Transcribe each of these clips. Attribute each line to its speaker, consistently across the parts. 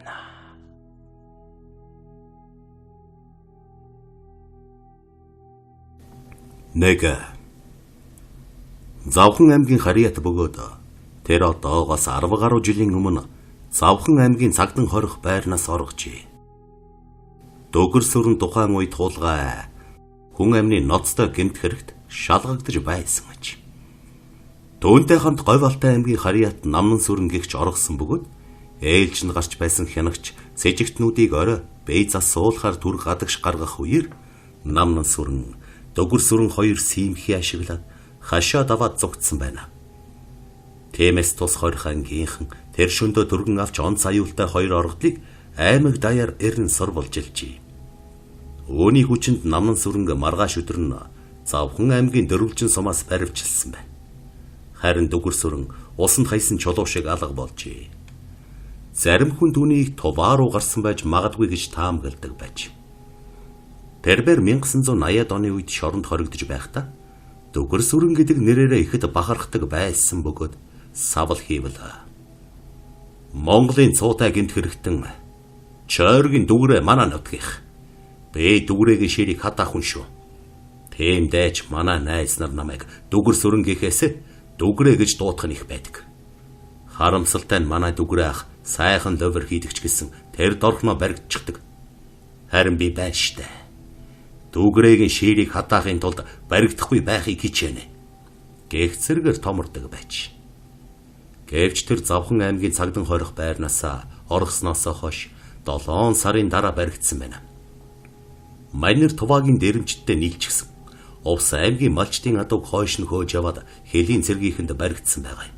Speaker 1: байна.
Speaker 2: Нэг Завхан аймгийн Харьяат бөгөөд тэр одоогоос 10 гаруй жилийн өмнө Завхан аймгийн Цагдан хорих байрнаас оргожээ. Дөгөр сүрэн тухайн үед тулгай хүн амны ноцтой гэмт хэрэгт шалгагдж байсан гэж. Түүнтэй хамт Говьалтай аймгийн Харьяат намнан сүрэн гихч оргосон бөгөөд ээлж нь гарч байсан хянагч сэжигтнүүдийг орой бэйзас суулахаар түр гадагш гаргах үеэр намнан сүрэн Дөгөр сүрэн хоёр симхий ашиглаад хашаа даваад зугтсан байна. Тиймээс тус хорих ангийнхан тэр шөндөө дөргөн авч он саяултай хоёр оргодлыг аймаг даяар эрен сурвалж илжээ. Үүний хүчинд намнан сүрэнг маргааш өдөр нь Завхан аймгийн дөрвөлжин сумаас баривчилсан байна. Харин Дөгөр сүрэн усанд хайсан чулуу шиг алга болжээ. Зарим хүн түүнийг Туваа руу гарсан байж магадгүй гэж таамагладаг байж. Тэрбээр 1980-ад оны үед шоронд хоригдож байхдаа Дөгөр сүрэн гэдэг нэрээрээ ихэд бахархдаг байсан бөгөөд савл хийвэл Монголын цуутай гэмт хэрэгтэн Чойргийн дүгрээ манай нутгийнх бэ дүгрээгийн ширийг хатаа хүн шүү. Тиймдээч манай найз нар намайг Дөгөр сүрэн гэхээс дүгрээ гэж дуудах нь их байдаг. Харамсалтай нь манай дүгрээ ах сайхан ловер хийдэгч гэсэн тэр дорхноо баригдчихдаг. Харин би байна штэ. Дүгрээгийн ширийг хатаахын тулд баригдахгүй байхыг хичээнэ. Гэх зэргээр томордог байж. Гэвч тэр Завхан аймгийн Цагдан хорих байрнаас оргосноос хойш 7 сарын дараа баригдсан байна. Манер Туваагийн дэрэмжтдээ нийлчихсэн. Увс аймгийн малчдын адууг хойш нь хөөж яваад хэлийн цэргийнхэнд баригдсан байгаа юм.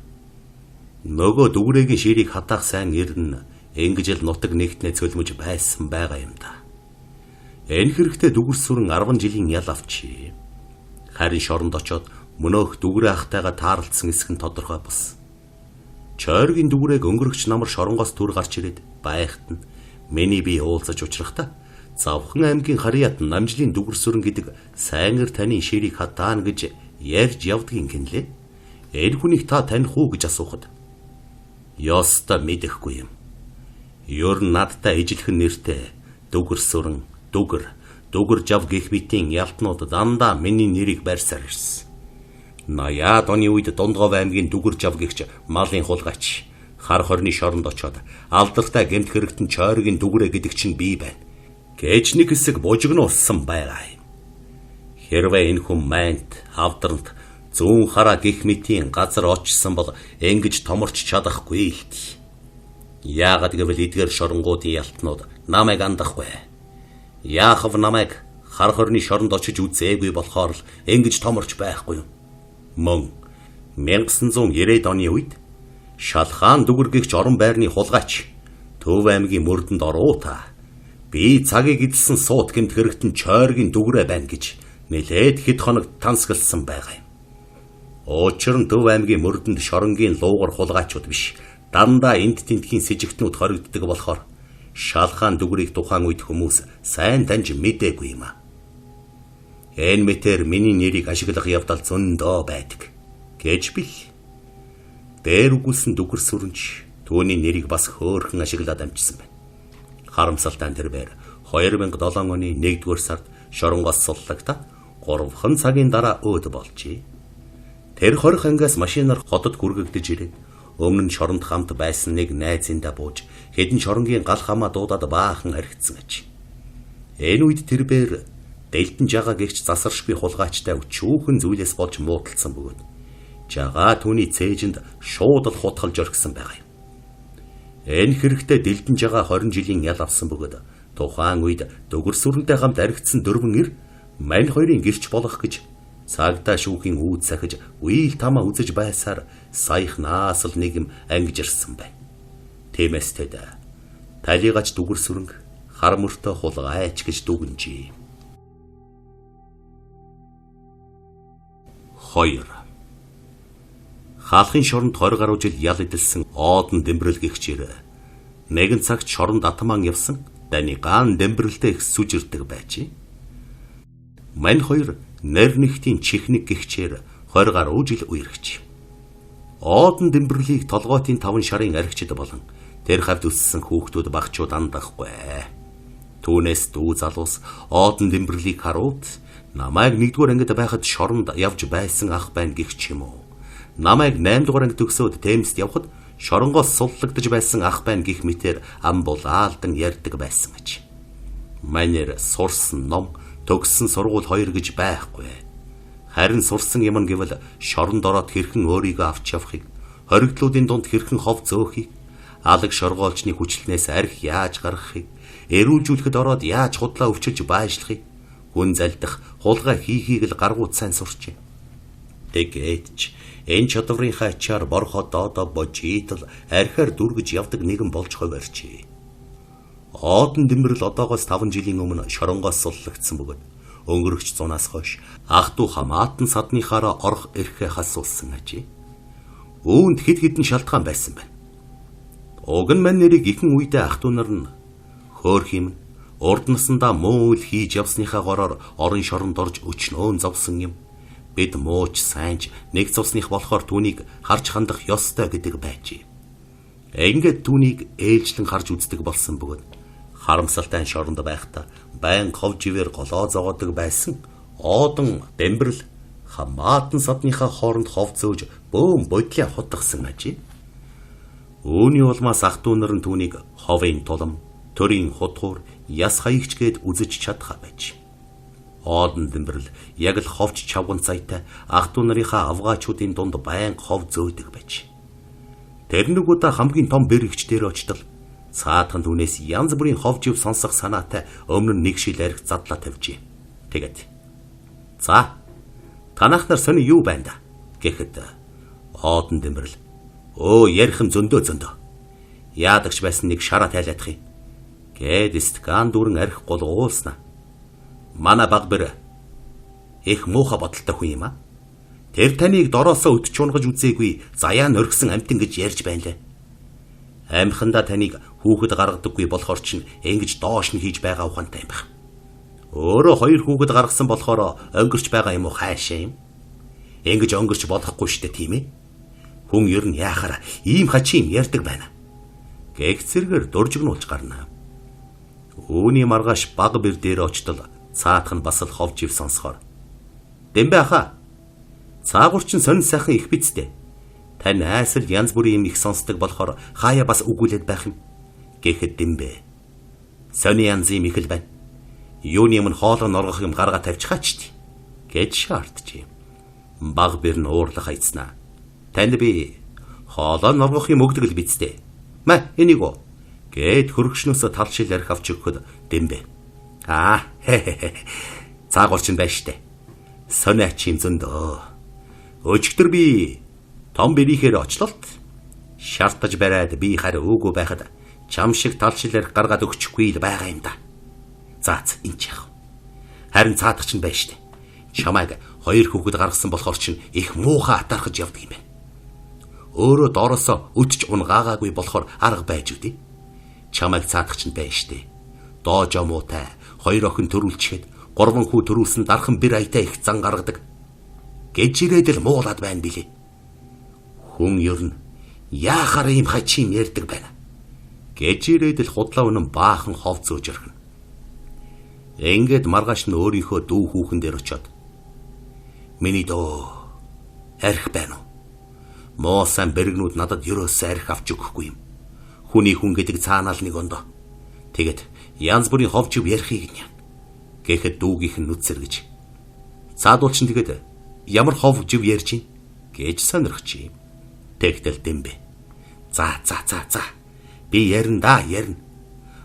Speaker 2: Нөгөө дүгрээгийн ширийг хатаах сайн ирнэ ингэж л нутаг нэгтнээ цөлмөж байсан байгаа юм да. Энэ хэрэгтэй Дөгөр сүрэн 10 жилийн ял авчи. Харин шоронд очоод мөнөөх дүгрээ ахтайгаа таарлцсан эсэх нь тодорхой бус. Чойргийн дүгрээг өнгөрөгч намар шоронгоос түр гарч ирээд байхад нь миний бие уулзаж учрахдаа Завхан аймгийн Харьяат намжлын Дөгөр сүрэн гэдэг сайнэр таны ширийг хатаана гэж ярьж явдгийн гинлээ. Энэ хүнийг та таних уу гэж асуухад ёстой мэдэхгүй юм. Ёр надтай ижилхэн нэртэй Дөгөр сүрэн Дүгэр жав гэх битийн ялтнууд дандаа миний нэрийг барьсаар ирсэн. 80-ад оны үед Дундгов аймгийн Дүгэр жав гихч малын хулгайч хар хорны шоронд очоод алдартай гэмт хэрэгтэн Чойргийн Дүгрээ гэдэг чинь би байна. Гэж нэг хэсэг бужигнуулсан байгаа юм. Хэрвээ энэ хүн майнд хавдарант зүүн хараа гих мэтийн газар очсон бол ингэж томорч чадахгүй л дээ. Яагаад гэвэл эдгээр шоронгуудын ялтнууд намайг андахгүй. Яахав намайг хар хорны шоронд очиж үзээгүй болохоор л ингэж томорч байхгүй юм. Мөн 1990-ад оны үед Шалхаан Дүгэр гихч орон байрны хулгайч Төв аймгийн мөрдөнд оруута би цагийг эдэлсэн суут гэмт хэрэгтэн Чойргийн Дүгрээ байна гэж нэлээд хэд хоног тансгалсан байгаа юм. Учир нь Төв аймгийн мөрдөнд шоронгийн луугар хулгайчуд биш дандаа энд тентхийн сэжигтнүүд хоригддаг болохоор Шалхаан Дүгрийг тухайн үед хүмүүс сайн таньж мэдээгүй юм а. Энэ мэтэр миний нэрийг ашиглах явдал зөндөө байдаг гэж бил. Дээр үгүүлсэн Дөгөр сүрэнч түүний нэрийг бас хөөрхөн ашиглаад амжсан байна. Харамсалтай нь тэрээр 2007 оны 1-р сард шоронгоос суллагта 3 цагийн дараа өөд болжээ. Тэр хорих ангиас машинаар хотод гүргэгдэж ирээд өмнө нь шоронд хамт байсан нэг найзындаа бууж хэдэн шоронгийн гал хамаа дуудаад баахан харигдсан гэж. Энэ үед тэрээр дэлтэн жагаа гихч засаршгүй хулгайчтай өчүүхэн зүйлээс болж муудалцсан бөгөөд жагаа түүний цээжинд шууд л хутгалж орхисон байгаа юм. Энэ хэрэгтэй дэлтэн жагаа 20 жилийн ял авсан бөгөөд тухайн үед Дөгөр сүрэнтэй хамт аригдсан дөрвөн ир мань хоёрын гэрч болох гэж цагдаа шүүхийн үүд сахиж үйл тамаа үзэж байсаар саяхнаас л нэг юм ангижирсан байна. Тиймээс тэд талигач Дөгөр сүрэнг хар мөртөө хулгайч гэж дүгнжээ. 2. Хаалхын шоронд 20 гаруй жил ял эдэлсэн Оодон Дэмбэрэл гихчээр нэгэн цагт шоронд атман явсан Данигаан Дэмбэрэлтэй их сүжирдэг байжээ. Мань хоёр нэр нэгтийн чихнэг гихчээр 20 гаруй жил үерхэж. Оодон Дэмбэрлийг толгойтын 5 шарын архичд болон Тэр хавьд өссөн хүүхдүүд багчууд андахгүй. Түүнээс дүү залуус Одон Дэмбэрлийг харууд намайг 1-р ангид байхад шоронд явж байсан ах байна гэх ч юм уу. Намайг 8-р анги төгсөөд Темст явхад шоронгоос суллагдж байсан ах байна гэх мэтээр ам бол аалдан ярьдаг байсан гэж. Манер сурсан ном, төгссөн сургууль 2 гэж байхгүй. Харин сурсан юм нь гэвэл шоронд ороод хэрхэн өөрийгөө авч явахыг, хоригдлуудын дунд хэрхэн хов зөөхийг, алаг шоргоолчны хүчлэнээс арх яаж гаргахыг, эрүүлжүүлэхэд ороод яаж худлаа өвчилж баажлахыг, хүн залдах, хулгай хийхийг л гаргууд сайн сурчээ. Тэгээд ч энэ чадварынхаа ачаар борхоо доодоо божиитл архиар дүргэж явдаг нэгэн болж хувирчээ. Одон Дэмбэрл одоогоос 5 жилийн өмнө шоронгоос суллагдсан бөгөөд өнгөрөгч зунаас хойш ах トゥ хамаатан садныхаараа орох эрхээ хасуулсан ажээ. Үүнд хэд хэдэн шалтгаан байсан байна. Уг нь мань нэрийг ихэнх үедээ ах トゥ нар нь хөөх юм, урд насандаа муу үйл хийж явсныхаа гороор орон шоронд орж өчнөөн зовсон юм. Бид мууч сайнч нэг цусных болохоор түүнийг харж хандах ёстой гэдэг байжээ. Ингээд түүнийг ээлжлэн харж үздэг болсон бөгөөд харамсалтай шоронд байхдаа байн хов живээр голоо зогоодог байсан Одон Дэмбэрл хамаатан садныхаа хооронд хов зөөж бөөм бодлоо хутгасан ажээ. Үүний улмаас ах トゥ нар нь түүнийг ховын тулам, төрийн хутгуур, яс хаягч гээд үзэж чадхаа байж. Одон Дэмбэрл яг л ховч чавган цайтай ах トゥ нарынхаа авгаачуудын дунд байн хов зөөдөг байж. Тэр нэг удаа хамгийн том бэрэгч дээр очтол цаатхан түүнээс янз бүрийн хов жив сонсох санаатай өмнө нь нэг шил арх задлаа тавьжээ. Тэгээд "За, танах нар сони юу байна да?" гэхэд Одон Дэмбэрл "Өө, ярих юм зөндөө. Яадагч байсан нэг шараа тайлаадах юм." Гээд стакан дүүрэн арх гол уулснаа. "Манай баг бэр их муухай бодолтой хүн юм аа. Тэр таныг дороосоо өтч унгаж үзээгүй заяа нөргсөн амтэн гэж ярьж байна лээ. Амхандаа таныг хүүхэд гаргадаггүй болохоор ч ингэж доош нь хийж байгаа ухаантай юм байна. Өөрөө 2 хүүхэд гаргасан болохоор өнгөрч байгаа юм уу хаашаа юм? Ингэж өнгөрч болохгүй штэ тийм ээ. Хүн ер нь яахаар ийм хачийн ярьдаг байна." Гэх зэрэгээр дуржигнуулж гарна. Үүний маргааш баг бэр дээр очтол цаатах нь бас л хов жив сонсохоор "Дэмбэ ахаа. Цаагур чин сонь сайхан их бицтэй. Тань айсал янз бүрийн юм их сонсдог болохоор хаяа бас үгүүлээд байх юм." Гэхэд Дэмбэ "Сони янз юм их л байна. Юуны юм хоолой норгох юм гаргаа тавьчихаач тий" гэж шаардчихъя. Баг бэр нь уурлах хайцнаа. "Танд би хоолой норгох юм өгдөг л бицтэй. Маа энийг үү?" Гэд хөргөчнөөсөө талшил арх авч өгөхөд Дэмбэ "Цаагур чин байна штэ. Сони ач юм зөндөө. Өчигдөр би том бэрийхээр очлолт шаартаж бариад би хараа өөгөө байхад чам шиг талшилэр гаргаад өгчихгүй л байгаа юм да. За энэ яах. Харин цаадах чинь байна штэ. Чамайг 2 хүүхэд гаргасан болохоор чинь их муухай атаархаж явдаг юм байна. Өөрөө доороосоо өчж унгаагаагүй болохоор арга байж үдээ. Чамайг цаадах чинь байна штэ. Доожо муутай 2 охин төрүүлчихэд 3 хүү төрүүлсэн дархан бэр аятай их зан гаргадаг. Гэж ирээдэл муулаад байна билээ. Хүн ер нь яахаар ийм хачим ярьдаг байна. Гэж ирээдэл худлаа өнөн баахан хов зөөж өрхнө. Ингээд маргааш нь өөрийнхөө дүү хүүхэн дээр очиод "Миний дөө арх байна уу? Моосан бэргнүүд надад ерөөсөө арх авч өгөхгүй юм. Хүний хүн гэдэг цаанаал нэг ондоо. Тэгэд янз бүрийн хов жив ярихыг нь." Гэхэд дүүгийнх нь нүцэргэж "Цаадуул чинь тэгэд ямар хов жив ярьж ийн?" гэж сонирхчих. Тэгтэл Дэмбэ За. Би ярина.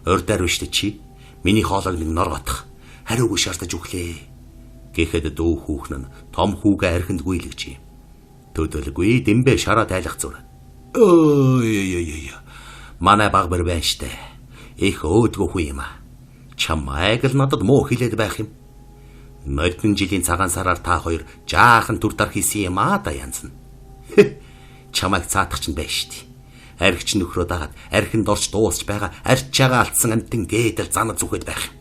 Speaker 2: Урдаар үштэй чи миний хоолойг нэг норготох. Хариугүй шаардаж өглөө. Гэхэд дүү хүүхэн нь том хүүгээ архинд гүйлгэж. Төдөлгүй Дэмбэ шараа тайлах зүр. "Ой. Манай баг бэр байна штэ. Их өөдгөө хүн юм аа. Чамайг л надад муу хэлээд байх юм. Модны жилийн цагаан сараар та хоёр жаахан түр дар хийсэн юм аа да янз нь. Чамайг цаадах чинь байна штэ. Архич нөхрөө дагаад архинд орч дуусч байгаа арчаагаа алдсан амтэн гээдэл занаа зүхэд байх.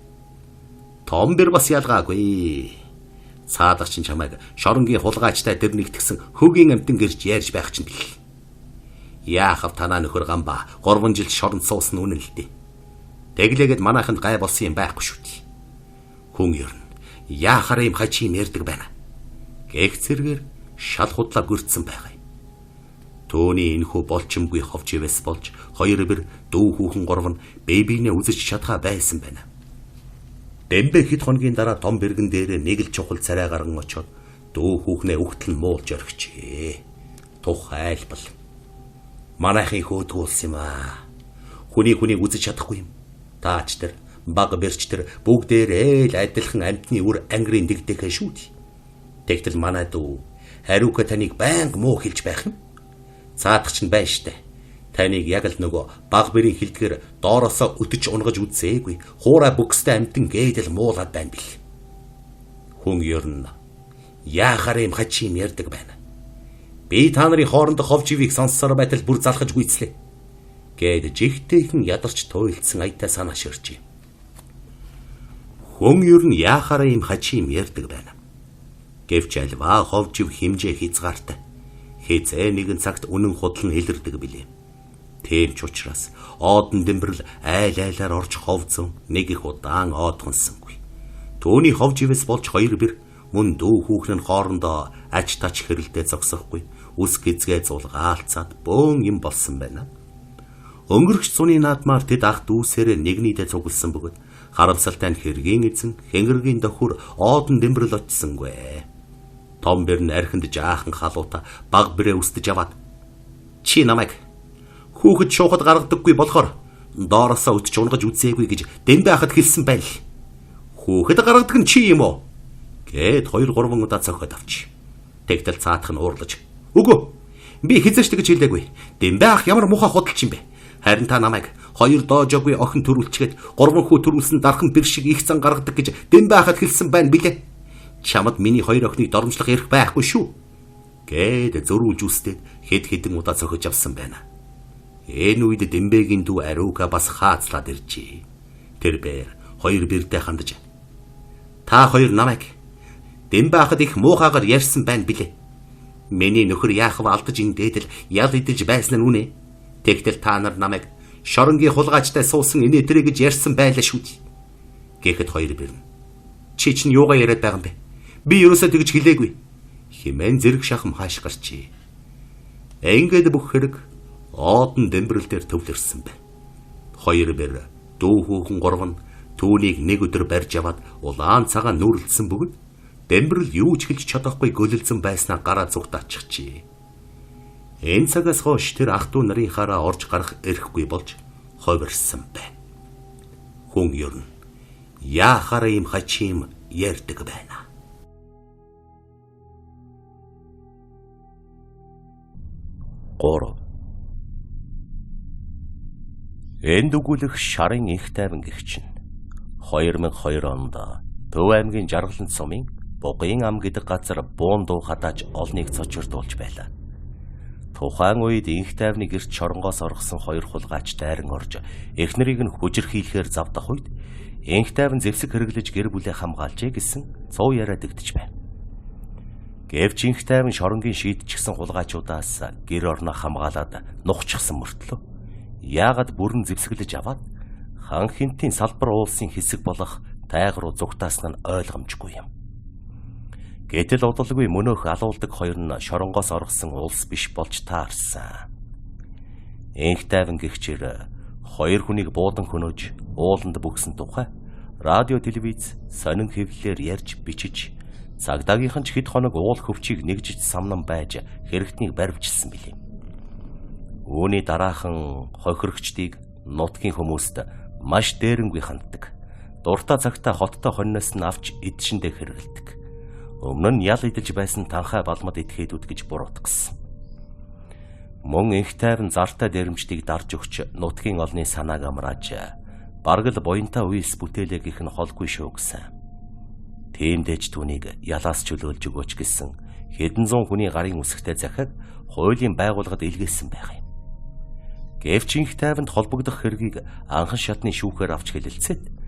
Speaker 2: Том бэр бас ялгаагүй. Цаадах чинь чамайг шоронгийн хулгайчтай дэр нэгтгсэн хөгийн амтэн гэрж ярьж байх чинь бил. Яахав танаа нөхөр гамба 3 жил шоронд суусан үнэн л дээ. Тэглээгээд манайханд гай болсон юм байхгүй шүү дээ. Хүн ер нь яахаараа юм хачим ярьдаг байна. Гэх зэргээр шал худлаа гүрдсэн байгаа юм. Төөний энэхүү болчимгүй ховч ивэс болж 2 бэр дүү хүүхэн 3 нь бэбинээ үзэж чадхаа байсан байна. Дэмбэ хэд хоногийн дараа том бэргэн дээр нэг л чухал царай гарган очоод дүү хүүхнээ үхтэл муулж орхичээ. Тух айлбал. Манайхын хөөдгүүлс юм аа. Хүнийг үзэж чадахгүй юм. Таач тэр баг бэрч тэр бүгдээрээ л адилхан амьтны үр ангирын дэгдэхэ шүү дээ. Тэгтэл манай дүү хариука таныг байнга муу хэлж байх юм. Цаадах ч байна штэ. Таныг яг л нөгөө баг бэрийн хилдгээр доороосоо өтөж унгаж үзээгүй. Хуурай бүкстэй амтан гээдэл муулаад байна бил. Хүн ер нь яахаар юм хачим ярьдаг байна. Би та нарын хоорондох ховч ивийг сонссоор байтал бүр залхаж гүйцлээ. Гээд жигтэйхэн ядарч туйлдсан аятай санаа ширчээ. Хүн ер нь яахаар юм хачим ярьдаг байна. Гэвч альва ховч ив хэмжээ хязгаартай. Хизээ нэгэн цагт үнэн худал нь илэрдэг билээ. Тийм ч учраас оодон дэмбэрл айл-айлаар орж ховзон нэг их удаан оодгонсонгүй. Төөний ховж ивэс болж 2 бэр мөн дүү хүүхэн нь хоорондоо аж тач хэрэлдээ зогсохгүй. Үс гизгээ зулгаалцаад бөөн юм болсон байна. Өнгөрч цуны наадмаар тэд ах дүүсээрээ нэгнийдээ цугласан бөгөөд харамсалтай нь хэргийн эзэн хэнгэргийн дохиур оодон дэмбэрл очсонгүй. Том бэр нь архинд жаахан халуута баг бэрээ үстэж аваад чи намайг хүүхэд шуухад гаргадаггүй болохоор доороосоо өтч унгаж үзээгүй гэж дэмбэ хахад хэлсэн байл. Хүүхэд гаргадаг нь чи юм уу? Гээд 2-3 удаа цохоод авч. Тэгтэл цаатах нь уурлаж. Үгүй. Би хизээч тэгж хэлээгүй. Дэмбэ ах ямар муухай худалч юм бэ? Харин та намайг 2 доожоогүй охин төрүүлчгээд 3 хүү төрүүлсэн дархан бэр шиг их зан гаргадаг гэж дэмбэ хахад хэлсэн байна билээ. Чамд миний 2 охиныг дормжлох эрх байхгүй шүү. Гээд зөрүүлж үстэд хэд хэдэн удаа цохиж авсан байна. Энэ үед Дэмбэгийн дүү Арука бас хаацлаад иржээ. Тэр бээр 2 бэрдээ хандаж. Та 2 намайг Дэмбэ хахад их муухайгаар ярьсан байна билээ. Миний нөхөр яахав алдаж индээдэл ял идэж байсан нь үнэ. Тэгтэл та нар намайг шоронгийн хулгайчтай суусан инээтрэ гэж ярьсан байлаа шүү дээ. Гэхэд 2 бэр. Чи чинь юугаа яриад байгаа юм бэ? Би ерөөсөө тэгж хэлээгүй. Химэн зэрэг шахам хааш гарчээ. Ингээд бүх хэрэг оодон дэмбэрэл дээр төвлөрсөн байна. 2 бэр дүү хүүхэн 3 нь түүнийг нэг өдөр барьж аваад улаан цагаан нүрэлдсэн бөгөөд дэмбэрэл юу ч хэлж чадахгүй гөлөлзөн байснаа гараа зүгтаачихжээ. Энэ цагаас хойш тэр ах дүү нарынхаараа орж гарах эрхгүй болж ховирсан байна. Хүн ер нь яахаараа юм хачим ярьдаг байна. Гурав. Энд өгүүлэх шарын их тайван гэгчин 2002 онд Төв аймгийн Жаргалан сумын Бугын ам гэдэг газар буун дуу хатааж олныг цочирдуулж байлаа. Тухайн үед инх тайвны гэрт шоронгоос оргосон 2 хулгайч дайран орж эхнэрийг нь хүжирхийлэхээр завдах үед инх тайван зэвсэг хэрэглэж гэр бүлээ хамгаалжээ гэсэн цуу яриад өгдөж байна. Гэвч инх тайван шоронгийн шийдчихсэн хулгайчудаас гэр орноо хамгаалаад нухчихсан мөртлөө яагаад бүрэн зэвсэглэж аваад хан хинтийн салбар уулсын хэсэг болох тайг руу зүгтаасан нь ойлгомжгүй юм. Гэтэл удалгүй мөнөөх алуулдаг 2 нь шоронгоос оргосон улс биш болж таарсан. Инх тайван гэгчээр 2 хүнийг буудан хөнөөж ууланд бүгсэн тухай радио телевиз сонин хэвлэлээр ярьж бичиж цагдаагийнхан ч хэд хоног уул хөвчийг нэгжиж самнан байж хэрэгтнийг баривчилсан билээ. Үүний дараахан хохирогчдыг нутгийн хүмүүст маш дээрэнгүй ханддаг. Дуртай цагтаа хоттой хонноос нь авч эдшиндээ хэрэгэлдэг. Өмнө нь ял идэж байсан танхай балмад идэхээдүүд гэж буруутгасан. Мөн инх тайван зартай дээрэмчдийг дарж өгч нутгийн олны санааг амрааж бараг л буянтаа үйс бүтээлэгийнх нь холгүй шүү гэсэн. Тиймдээч түүнийг ялаас чөлөөлж өгөөч гэсэн хэдэн зуун хүний гарын үсгтэй захиад хуулийн байгууллагад илгээсэн байх юм. Гэвч инх тайванд холбогдох хэргийг анхан шатны шүүхээр авч хэлэлцээд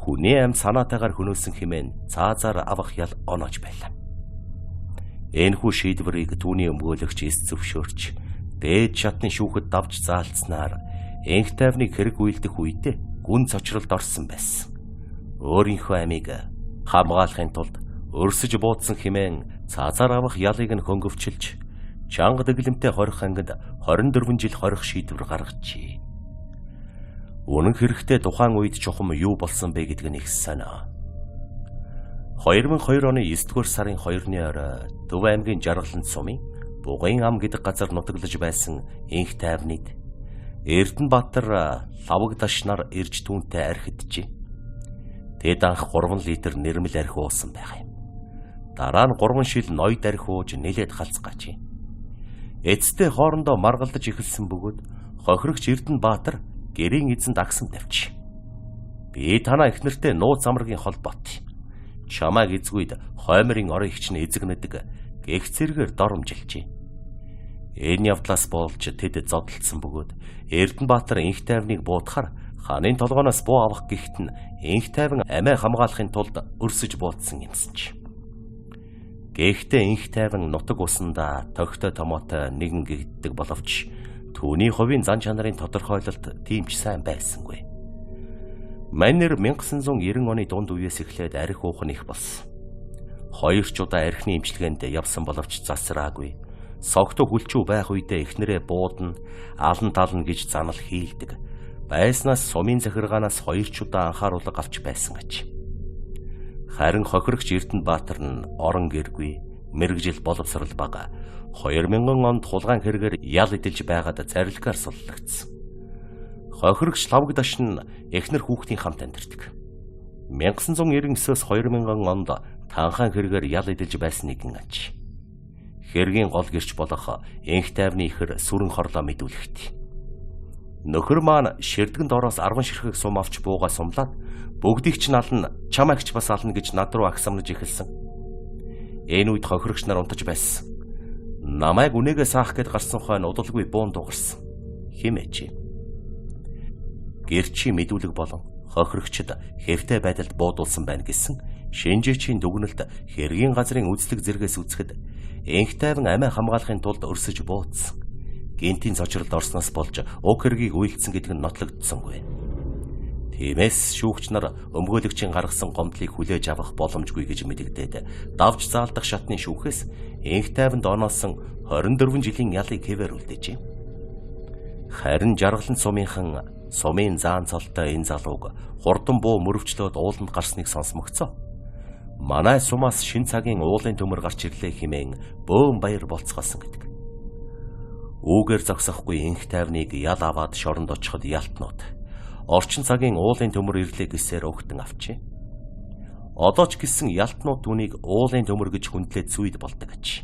Speaker 2: хүний амьд санаатайгаар хөнөөсөн хэмээн цаазаар авах ял оноож байлаа. Энэхүү шийдвэрийг түүний өмгөөлөгч эс зөвшөөрч
Speaker 1: Дээд шатны шүүхэд давж заалцснаар энх тайвныг хэрэг үйлдэх үедээ гүн цочролд орсон байсан. Өөрийнхөө амийг хамгаалахын тулд өрсөж буудсан хэмээн цаазаар авах ялыг нь хөнгөвчилж чанга дэглэмтэй хорих ангид 24 жил хорих шийдвэр гаргажээ. Үнэн хэрэгтээ тухайн үед чухам юу болсон бэ гэдг нь их санаа. 2002 оны 9-р сарын 2-ны орой Төв аймгийн Жаргаланд сумын Бугын ам гэдэг газар нутаглаж байсан энх тайвныг Эрдэнэбаатар лавгдаш нар ирж түүнтэй архиджээ. Тэд анх 3 литр нэрмэл архи уусан байх юм. Дараа нь 3 шил ноёд архи ууж нэлээд халцгаажээ. Эцэстээ хоорондоо маргалдаж эхэлсэн бөгөөд хохирогч Эрдэнэбаатар гэрийн эзэнд агсам тавьчих. Би танаа эхнэртэй нууц амрагийн холбоот. Чамайг эзгүйд хоймрын орон ихч нь эзэгнэдэг гэх зэргээр доромжилжээ. Энэ явдлаас болж тэд зодтолцсон бөгөөд Эрдэнэбаатар энх тайвныг буудахаар хааны толгооноос буу авах гихт нь энх тайван амиа хамгаалахын тулд өрсөж буудсан юмсанч. Гэхдээ энх тайван нутаг усандаа тогтой томоотой нэгэн гэгддэг боловч түүний хувийн зан чанарын тодорхойлолт тийм ч сайн байсангүй. Манер 1990 оны дунд үеэс эхлээд архи уух нь их болсон. 2 ч удаа архины эмчилгээнд явсан боловч засраагүй. Согтуу хүлчүү байх үедээ эхнэрээ буудна, алан тална гэж занал хийлдэг. Байснаас сумын захиргаанаас 2 ч удаа анхааруулга авч байсан гэж. Харин хохирогч Эрдэнэбаатар нь орон гэргүй, мэрэгжил боловсрал бага 2000 онд хулгайн хэрэгээр ял эдэлж байгаад зарилгаар суллагдсан. Хохирогч лавгдаш нь эхнэр хүүхдийн хамт амьдардаг. 1999-с 2000 онд танхаан хэрэгээр ял эдэлж байсан нэгэн аж. Хэргийн гол гэрч болох энх тайвны ихэр сүрэн хорлоо мэдүүлэхт. Нөхөр маань ширдэгэнд ороос 10 ширхэг сум авч бууга сумлаад бүгдийг ч нална, чамаагч бас ална гэж над руу агсамнаж эхэлсэн. Энэ үед хохирогч нар унтаж байсан. Намайг үнээгээ саах гэд гарсан хойно удалгүй буун дугарсан. Химээч. Гэрчи мэдүүлэг болон хохирогчд хэвтэй байдалд буудулсан байна гэсэн шинжээчийн дүгнэлт хэргийн газрын үзлэг зэрэгээс үзэхэд энх тайван амиа хамгаалахын тулд өрсөж буудсан. Гинтийн цочролд орсноос болж уг хэргийг үйлдсэн гэдэг нь нотлогдсонгүй. Тиймээс шүүгч нар өмгөөлөгчийн гаргасан гомдлыг хүлээж авах боломжгүй гэж мэдэгдээд давж заалдах шатны шүүхээс энх тайванд оноосон 24 жилийн ялыг хэвээр үлдээжээ. Харин Жаргаланд сумын заан цолтой энэ залууг хурдан буу мөрөвчлөөд ууланд гарсныг сонсмогцоо. Манай сумаас шин цагийн уулын төмөр гарч ирлээ хэмээн бөөн баяр болцгоосон гэдэг. Үүгээр зогсохгүй энх тайвныг ял аваад шоронд очиход ялтнууд орчин цагийн уулын төмөр ирлээ гэсээр өгтөн авчээ. Одоо ч гэсэн ялтнууд түүнийг уулын төмөр гэж хүндлээд зүйд болдог гэж.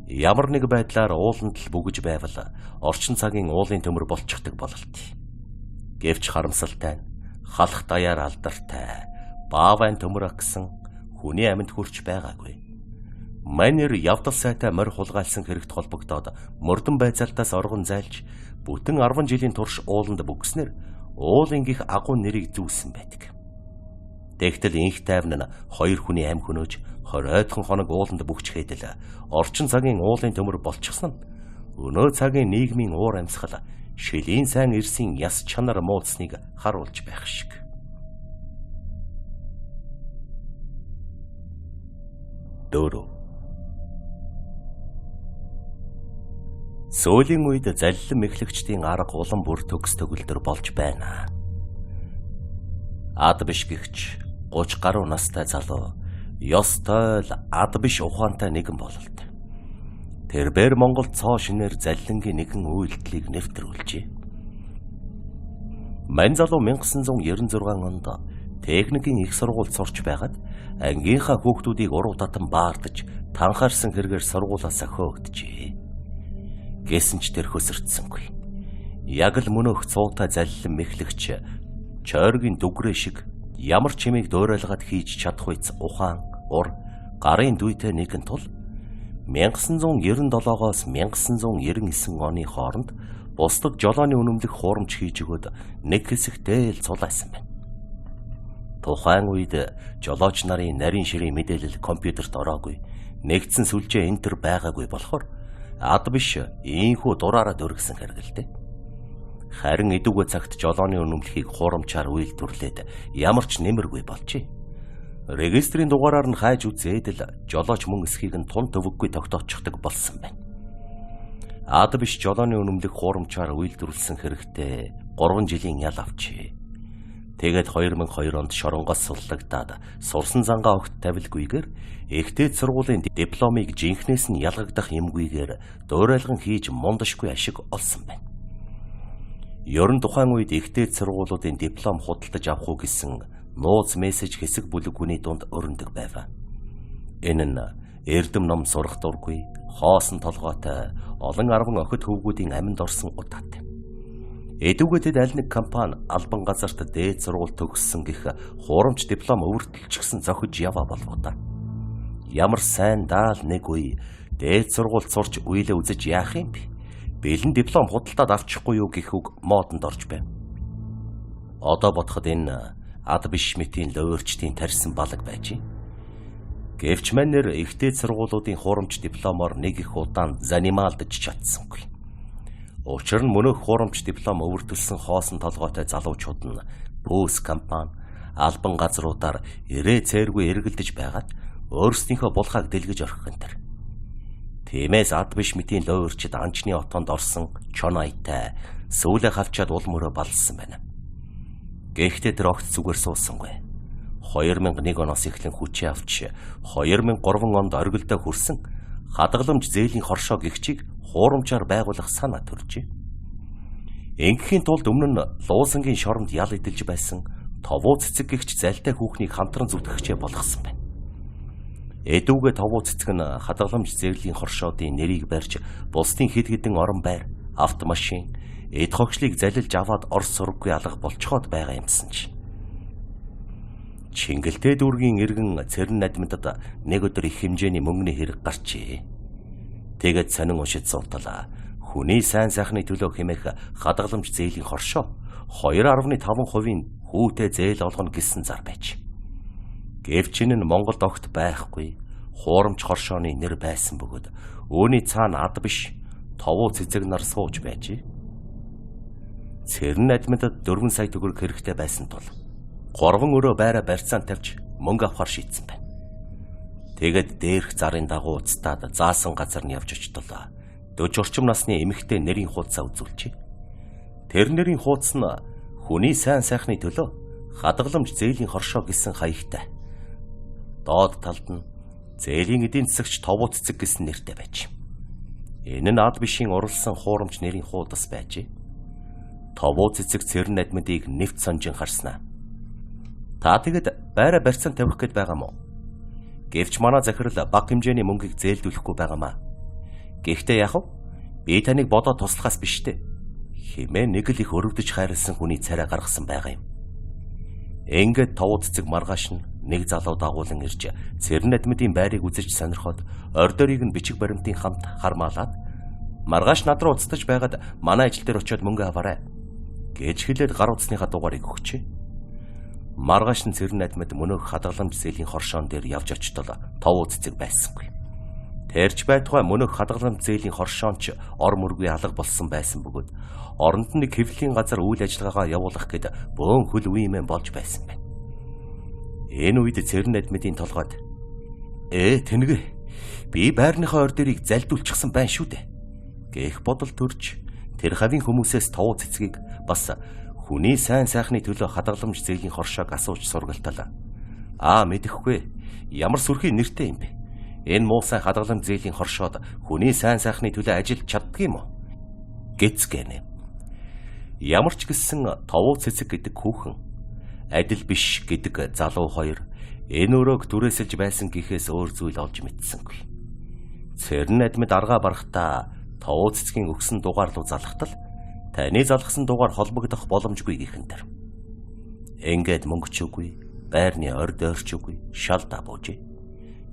Speaker 1: Ямар нэг байдлаар ууланд л бүгэж байвал орчин цагийн уулын төмөр болчихдог бололт. Гэвч харамсалтай нь халах даяар алдартай баавайн төмөр агсан хүний амьд хүрч байгаагүй. Манер явдал сайтай морь хулгайлсан хэрэгт холбогдоод мөрдөн байцаалтаас оргон зайлж бүтэн 10 жилийн турш ууланд бүгснээр уулын гих агуу нэрийг зүүсэн байдаг. Тэгтэл энх тайван нь 2 хүний амь хөнөөж 20 ойдхон хоног ууланд бүгчгээд л орчин цагийн уулын төмөр болчихсон нь өнөө цагийн нийгмийн уур амьсгал шилийн сайн эрсийн яс чанар муудсныг харуулж байх шиг. Дөрөв. Сүүлийн үед заллин мэхлэгчдийн арга улам бүр төгс төгөлдөр болж байна. Ад биш гихч 30 гаруй настай залуу ёстой л ад биш ухаантай нэгэн бололт. Тэрбээр Монголд цоо шинээр заллингийн нэгэн үйлдэлийг нэвтрүүлжээ. Мань залуу 1996 онд техникийн их сургуульд сурч байгаад ангийнхаа хүүхдүүдийг уруу татан баардаж танхаарсан хэрэгээр сургуулиас хөөгдөжээ. Гэсэн ч тэр хөсөрдсөнгүй. Яг л мөнөөх цуутай заллин мэхлэгч чойргийн дүгрээ шиг ямар чимийг дөөрэлгээд хийж чадахүйц ухаан, ур, гарын дүйтэй нэгэн тул 1997-оос 1999 оны хооронд бусдад жолооны үнэмлэх хуурамч хийж өгөөд нэг хэсэгтэй л цулаасан байна. Тухайн үед жолооч нарын нарийн ширийн мэдээлэл компьютерт ороогүй, нэгдсэн сүлжээ энтер байгаагүй болохоор Ад биш ийхүү дураараа дөргсөн хэргэлтэй. Харин эдүгэ цагт жолооны үнэмлэхийг хуурамчаар үйлдвэрлээд ямар ч нэмэргүй болжээ. Регистрийн дугаараар нь хайж үзээд л жолооч мөн эсхийг нь тун төвөггүй тогтоочихдаг болсон байна. Ад биш жолооны үнэмлэх хуурамчаар үйлдвэрлсэн хэрэгтэй 3 жилийн ял авчээ. Тэгээд 2002 онд шоронгоос суллагдаад сурсан зангаа огт тавилгүйгээр ихтэй сургуулийн дипломыг жинхнээс нь ялгагдах юмгүйгээр дуурайлган хийж мундашгүй ашиг олсон байна. Ёрон тухайн үед ихтэй сургуулиудын диплом худалдаж авах уу гэсэн нууц мессеж хэсэг бүлэггүй дунд өрнөдөг байв. Энэ нь эрдэм ном сурах дургүй, хоосон толгойтой олон арван охид хөвгүүдийн аминд орсон удаатай. Эдүгэдэд аль нэг компани албан газарт дээд сургууль төгссөн гэх хуурамч диплом өвөртөлчихсөн зохиж яваа болов да. Ямар сайн даал нэг үе дээд сургууль сурч үелээ үзэж яах юм бэ? Бэлэн диплом худалдаад авчихгүй юу гэх үг модонд орж байв. Одоо бодоход энэ ад биш мэтийн луурчдын тарьсан балаг байж. Гэвч манер ихтэй сургуулиудын хуурамч дипломоор нэг их удаан занимаалдаж чадсангүй. Учир нь мөнөх хуурамч диплом өвөртөлсөн хоосон толгойтой залуучууд нь пүүс компани, албан газруудаар ирээ цээргүй эргэлдэж байгаад өөрсдийнхөө булхааг дэлгэж орхих энэ. Тиймээс ад биш мэтийн луурчид анчны отоонд орсон чонайтай сүүлээ хавчаад улмөрөө балсан байна. Гэхдээ тэр огт зүгээр суусангүй. 2001 оноос эхлэн хүчээ авч 2003 онд оргилдоо хүрсэн хадгаламж зээлийн хоршоо гихчийг хуурамчаар байгуулах санаа төржээ. Ингэхийн тулд өмнө нь луусангийн шоронд ял идэлж байсан товуу цэцэг гихч залтай хүүхнийг хамтран зүтгэгчээ болгосон байна. Эдүгэ товуу цэцэг нь хадгаламж зээлийн хоршоодын нэрийг барьж бусдын хэд хэдэн орон байр, автомашин, эд хогшлыг залилж аваад орс сурггүй алга болцоход байгаа юмсан ч. Чингэлтэй дүүргийн иргэн цэрэн надмидад нэг өдөр их хэмжээний мөнгөний хэрэг гарчээ. Тэгээд сонин уншид суулталаа. Хүний сайн сайхны төлөө хэмээх хадгаламж зээлийн хоршоо 2.5% хүүтэй зээл олгоно гэсэн зар байж. Гэвч энэ нь Монголд огт байхгүй хуурамч хоршооны нэр байсан бөгөөд үүний цаана ад биш товуу цэцэг нар сууж байжээ. Цэрэн адмидад 4 сая төгрөг хэрэгтэй байсан тул 3 өрөө байраа барьцаан тавьж мөнгө авахар шийдсэн байна. Тэгэд дээрх зарын дагуу уцтаад заасан газар нь явж очтолоо. 40 орчим насны эмэгтэй нэрийн хуудасаа үзүүлжээ. Тэр нэрийн хуудас нь хүний сайн сайхны төлөө хадгаламж зээлийн хоршоо гэсэн хаягтай. Доод талд нь зээлийн эдийн засагч товуу цэцэг гэсэн нэртэй байж. Энэ нь ад бишийн урлсан хуурамч нэрийн хуудас байжээ. Товуу цэцэг цэрэн адмидыг нэвт сонжин харснаа. Та тэгэд байраа барьцаан тавих гээд байгаа мó? Гэвч манай захирал бага хэмжээний мөнгийг зээлдүүлэхгүй байгаамаа. Гэхдээ яах вэ? Би таныг бодоод туслахаас биш дээ. Хэмээн нэг л их өрөвдөж хайрлсан хүний царай гаргасан байгаа юм. Ингээд товуу цэцэг маргааш нь нэг залуу дагуулan ирж цэрэн адмидын байрыг үзэж сонирхоод ордорыг нь бичиг баримтын хамт хармаалаад маргааш над руу уцтаж байгаад манай ажил дээр очиод мөнгө аваарай гэж хэлээд гар утасныхаа дугаарыг өгчээ. Маргааш нь цэрэн адмид мөнөөх хадгаламж зээлийн хоршоон дээр явж очтол товуу цэцэг байсангүй. Тэрч байтугай мөнөөх хадгаламж зээлийн хоршоонч ор мөргүй алга болсон байсан бөгөөд оронд нь нэг хэвлэлийн газар үйл ажиллагаагаа явуулах гээд бөөн хөл үеимэн болж байсан байна. Энэ үед цэрэн адмидын толгойд тэнэг би байрныхаа ордерийг залдуулчихсан байна шүү дээ гэх бодол төрж тэр хавийн хүмүүсээс товуу цэцгийг бас хүний сайн сайхны төлөө хадгаламж зээлийн хоршоог асууж сургалтал. Мэдэхгүй. Ямар сүрхий нэртэй юм бэ? Энэ муу сайн хадгаламж зээлийн хоршоод хүний сайн сайхны төлөө ажиллаж чаддаг юм уу? Гэцгэнэ. Ямар ч гэсэн товуу цэцэг гэдэг хүүхэн адил биш гэдэг залуу хоёр энэ өрөөг түрээсэлж байсан гэхээс өөр зүйл олж мэдсэнгүй. Цэрэн адмид аргаа барахтаа товуу цэцгийн өгсөн дугаар руу залхтал таны залгсан дугаар холбогдох боломжгүй гихэнтэр. Ингээд мөнгө ч үгүй, байрны орд ойрч үгүй, шал дабуужээ.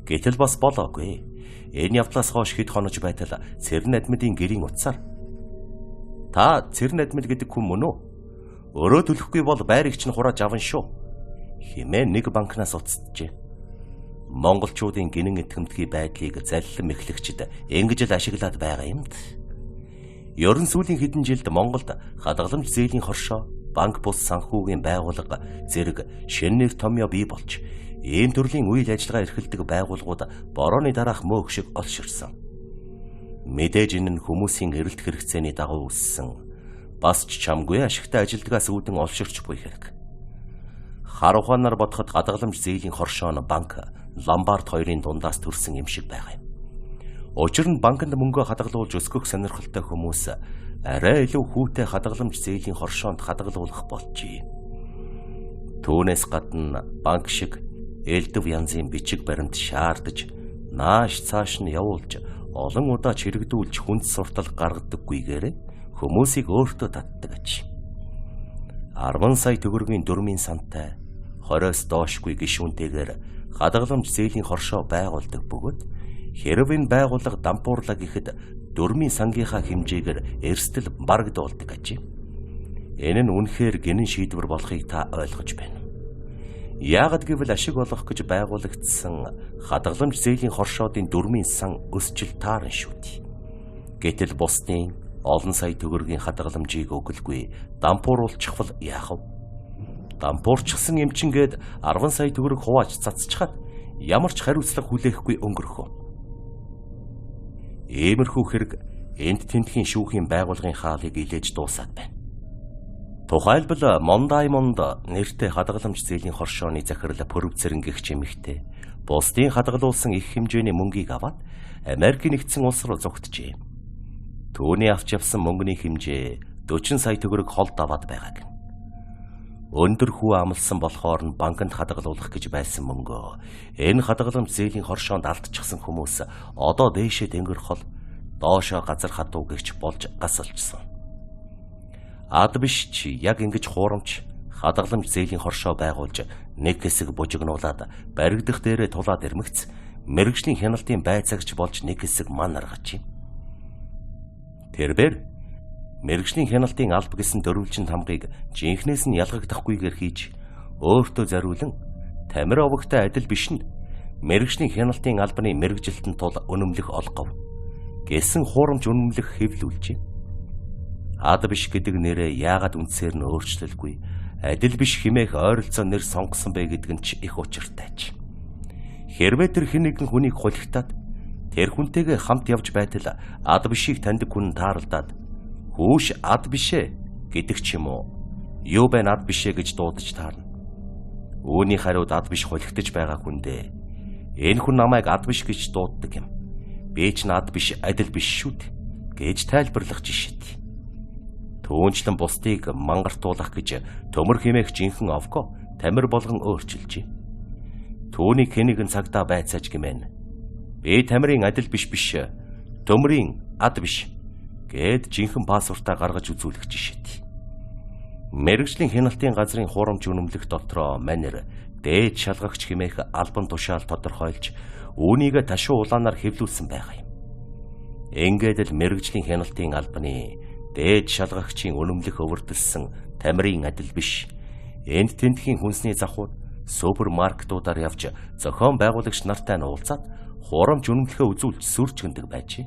Speaker 1: Гэтэл бас болоогүй. Энэ явдлаас хойш хэд хонож байтал цэрэн адмидын гэрийн утсаар та цэрэн адмид гэдэг хүн мөн үү? Өрөө төлөхгүй бол байрыг чинь хурааж авна шүү хэмээн нэг банкнаас уцтжээ. монголчуудын гинэн итгэмтгий байдлыг залилан мэхлэгчид ингэж л ашиглаад байгаа юмд. Ерөн сүүлийн хэдэн жилд Монголд хадгаламж зээлийн хоршоо, банк бус санхүүгийн байгууллага зэрэг шинээр томьёо бий болж, ийм төрлийн үйл ажиллагаа эрхэлдэг байгууллагууд борооны дараах мөөх шиг олширсан. Мэдээж энэ нь хүмүүсийн эрэлт хэрэгцээний дагуу үүссэн, бас ч чамгүй ашигтай ажилдгаас үүдэн олширч буй хэрэг. Хар ухаанаар бодоход хадгаламж зээлийн хоршоо нь банк, ломбард хоёрын дундаас төрсэн юм шиг байгаа юм. Учир нь банкнд мөнгө хадгалуулж өсгөх сонирхолтой хүмүүс арай илүү хүүтэй хадгаламж зээлийн хоршоонд хадгалуулах болжээ. Түүнээс гадна банк шиг элдв янзын бичиг баримт шаардаж, нааш цааш нь явуулж, олон удаа чирэгдүүлж хүнд суртал гаргадаггүйгээр хүмүүсийг өөртөө татдаг аж. 10 сая төгрөгийн дөрмийн сантай 20-с доошгүй гишүүнтэйгээр хадгаламж зээлийн хоршоо байгуулдаг бөгөөд хэрв энэ байгууллага дампуурлаа гэхэд дөрмийн сангийнхаа хэмжээгээр эрсдэл барагдуулдаг аж. Энэ нь үнэхээр гинэн шийдвэр болохыг та ойлгож байна. Яагад гэвэл ашиг олгох гэж байгуулагдсан хадгаламж зээлийн хоршоодын дөрмийн сан өсчил таарна шүү дээ. Гэтэл бусдын олон сая төгрөгийн хадгаламжийг өгөлгүй дампууруулчихвал яах вэ? Дампуурчсан эмчингээд 10 сая төгрөг хувааж цацчихад ямар ч хариуцлага хүлээхгүй өнгөрөх үү? Иймэрхүү хэрэг энд тентхийн шүүхийн байгууллагын хаалыг илээж дуусаад байна. Тухайлбал Мондаймонд нэртэй хадгаламж зээлийн хоршооны захирал Пөрөв Цэрэнгэгч эмэгтэй бусдын хадгалуулсан их хэмжээний мөнгийг аваад Америкийн нэгдсэн улс руу зугтжээ. Түүний авч явсан мөнгөний хэмжээ 40 сая төгрөг холд аваад байгааг. Өндөр хүү амлсан болохоор нь банкнд хадгалуулах гэж байсан мөнгөө энэ хадгаламж зээлийн хоршоонд алдчихсан хүмүүс одоо дээшээ дэнгэрхол доошоо газар хатуу гэгч болж гасалжсан. Ад биш чи яг ингэж хуурамч хадгаламж зээлийн хоршоо байгуулж нэг хэсэг бужигнуулаад баригдах дээрээ тулаад ирмэгц мэрэгжлийн хяналтын байцаагч болж нэг хэсэг ман аргаж. Тэрбэр мэрэгжлийн хяналтын алба гэсэн дөрвөлжин хамгыг жинхнээс нь ялгагдахгүйгээр хийж өөртөө зориулан тамир овогтой адил биш нь мэрэгжлийн хяналтын албаны мэрэгжилтэн тул үнэмлэх олгов гэсэн хуурамч үнэмлэх хэвлүүлжээ. Ад биш гэдэг нэрээ яагаад үндсээр нь өөрчлөлгүй адил биш хэмээх ойролцоо нэр сонгосон бэ гэдэг нь ч их учиртайч. Хэрвээ тэр хэн нэгэн хүнийг хулигтаад тэр хүнтэйгээ хамт явж байтал ад бишийг таньдаг хүн тааралдаад хүүш ад бишээ гэдэг ч юм уу. Юу байна ад бишээ гэж дуудаж таарна. Үүний хариуд ад биш хулигтаж байгаа хүндээ энэ хүн намайг ад биш гэж дууддаг юм. Би ч ад биш адил биш шүү дээ гэж тайлбарлах жишээт. Түүнчлэн бусдыг мангартуулах гэж төмөр хэмээх жинхэнэ овко тамир болгон өөрчилжээ. Түүнийг хэнийгэн цагдаа байцааж гэмээн. Би тамирын адил биш төмрийн ад биш гэд жинхэнэ пассвортаа гаргаж үзүүлэх жишээт. Мэргэжлийн хяналтын газрын хуурамч үнэмлэх дотроо манер дээд шалгагч хэмээх албан тушаал тодорхойлж үүнийг ташуу улаанаар хэвлүүлсэн байгаа юм. Ингээд л мэргэжлийн хяналтын албаны дээд шалгагчийн үнэмлэх өвөрдөлсөн тамирын адил биш энд тентхийн хүнсний завхууд супермаркетуудаар явж зохион байгуулагч нартай нь уулзаад хуурамч үнэмлэхээ үзүүлж сүрчгэндэг байжээ.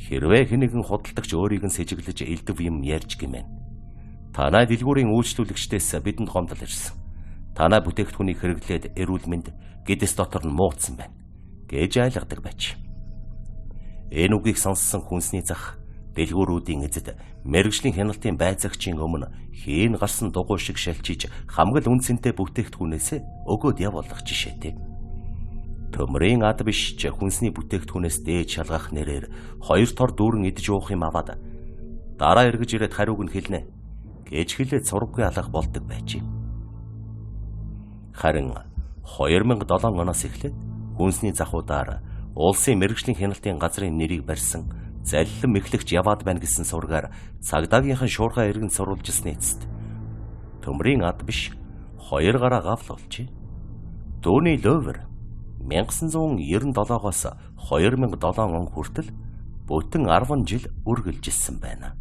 Speaker 1: Хэрвээ хэнийгэн худалдагч өөрийг нь сэжиглэж элдв юм ярьж гэмээн. Танай дэлгүүрийн үйлчлүүлэгчдээс бидэнд гомдол ирсэн. Танай бүтээгдэхүүнийг хэрэглээд эрүүл мэнд гэдэс дотор нь муудсан байна гэж айлгадаг байж. Энэ үгийг сонссон хүнсний зах дэлгүүрүүдийн эзэд мэргэжлийн хяналтын байцаагчийн өмнө хийн гарсан дугуй шиг шалчиж хамгал үнцэнтэй бүтээгдэхүүнээс өгөөд явуулах жишээтэй. Төмрийн ад биш хүнсний бүтээгдэхүүнээс дээд шалгах нэрээр 2 тор дүүрэн идэж уух юм аваад дараа эргэж ирээд хариуг нь хэлнэ гэж хэлээд сургаггүй алах болдог байж. Харин 2007 оноос эхлээд хүнсний захуудаар улсын мэргэжлийн хяналтын газрын нэрийг барьсан залилан мэхлэгч яваад байна гэсэн сургаар цагдаагийнхан шуурхай иргэн сурвалжилсны эцэст төмрийн ад биш 2 гараа гавлуулжээ. Дөөний ловер 1997-оос 2007 он хүртэл бүтэн 10 жил үргэлжилсэн байна.